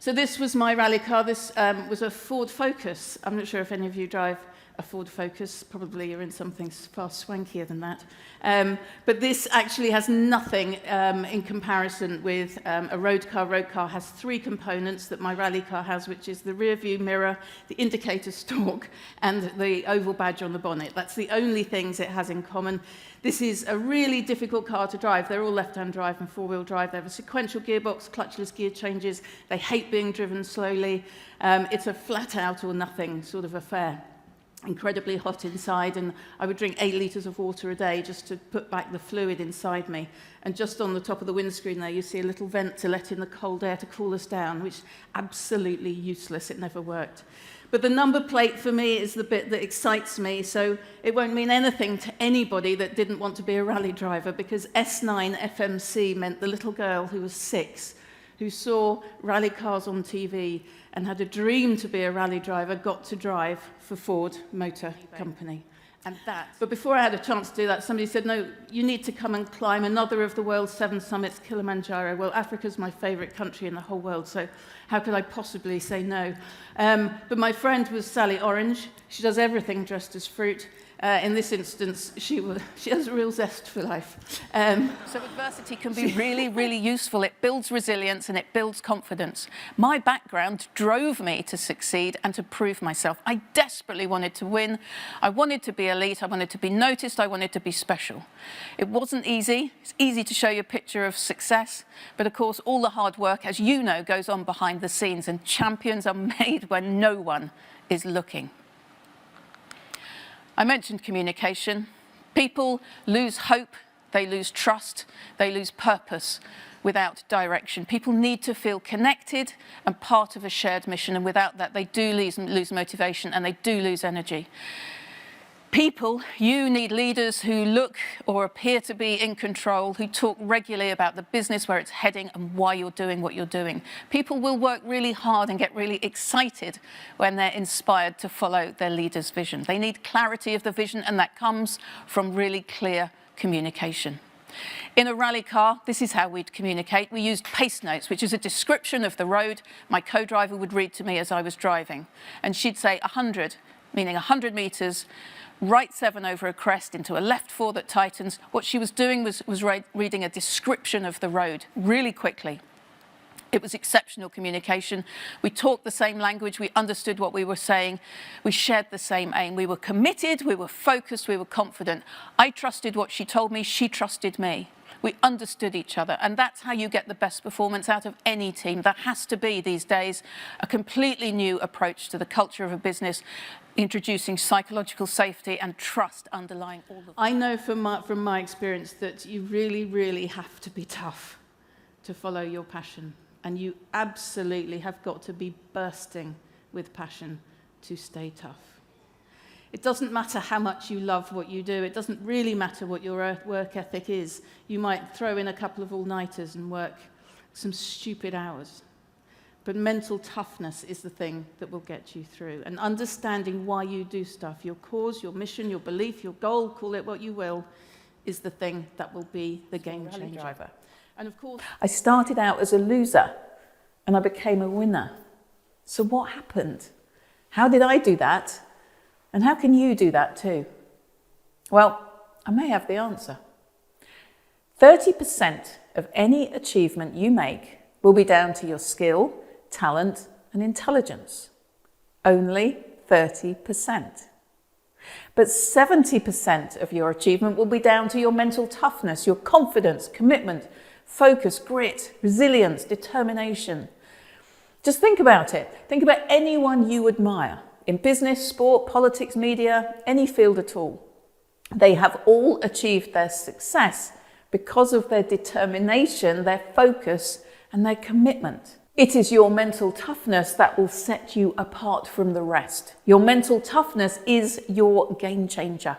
So this was my rally car. This was a Ford Focus. I'm not sure if any of you drive a Ford Focus. Probably you're in something far swankier than that. But this actually has nothing in comparison with a road car. Road car has 3 components that my rally car has, which is the rear view mirror, the indicator stalk, and the oval badge on the bonnet. That's the only things it has in common. This is a really difficult car to drive. They're all left-hand drive and four-wheel drive. They have a sequential gearbox, clutchless gear changes. They hate being driven slowly. It's a flat-out or nothing sort of affair. Incredibly hot inside, and I would drink 8 litres of water a day just to put back the fluid inside me. And just on the top of the windscreen there, you see a little vent to let in the cold air to cool us down, which is absolutely useless. It never worked. But the number plate for me is the bit that excites me, so it won't mean anything to anybody that didn't want to be a rally driver, because S9 FMC meant the little girl who was 6, who saw rally cars on TV and had a dream to be a rally driver, got to drive for Ford Motor Company. And but before I had a chance to do that, somebody said, no, you need to come and climb another of the world's 7 summits, Kilimanjaro. Well, Africa's my favorite country in the whole world, so how could I possibly say no? But my friend was Sally Orange. She does everything dressed as fruit. In this instance, she has a real zest for life. So adversity can be really, really useful. It builds resilience and it builds confidence. My background drove me to succeed and to prove myself. I desperately wanted to win. I wanted to be elite. I wanted to be noticed. I wanted to be special. It wasn't easy. It's easy to show you a picture of success. But of course, all the hard work, as you know, goes on behind the scenes, and champions are made when no one is looking. I mentioned communication. People lose hope, they lose trust, they lose purpose without direction. People need to feel connected and part of a shared mission, and without that they do lose motivation and they do lose energy. People, you need leaders who look or appear to be in control, who talk regularly about the business, where it's heading and why you're doing what you're doing. People will work really hard and get really excited when they're inspired to follow their leader's vision. They need clarity of the vision, and that comes from really clear communication. In a rally car, this is how we'd communicate. We used pace notes, which is a description of the road my co-driver would read to me as I was driving. And she'd say 100, meaning 100 meters, right 7 over a crest into a left 4 that tightens. What she was doing was reading a description of the road really quickly. It was exceptional communication. We talked the same language. We understood what we were saying. We shared the same aim. We were committed. We were focused. We were confident. I trusted what she told me. She trusted me. We understood each other, and that's how you get the best performance out of any team. That has to be, these days, a completely new approach to the culture of a business, introducing psychological safety and trust underlying all of it. I know from my experience that you really, really have to be tough to follow your passion, and you absolutely have got to be bursting with passion to stay tough. It doesn't matter how much you love what you do. It doesn't really matter what your work ethic is. You might throw in a couple of all-nighters and work some stupid hours. But mental toughness is the thing that will get you through. And understanding why you do stuff, your cause, your mission, your belief, your goal, call it what you will, is the thing that will be the game changer. And of course, I started out as a loser and I became a winner. So what happened? How did I do that? And how can you do that too? Well, I may have the answer. 30% of any achievement you make will be down to your skill, talent, and intelligence. Only 30%. But 70% of your achievement will be down to your mental toughness, your confidence, commitment, focus, grit, resilience, determination. Just think about it. Think about anyone you admire. In business, sport, politics, media, any field at all. They have all achieved their success because of their determination, their focus, and their commitment. It is your mental toughness that will set you apart from the rest. Your mental toughness is your game changer.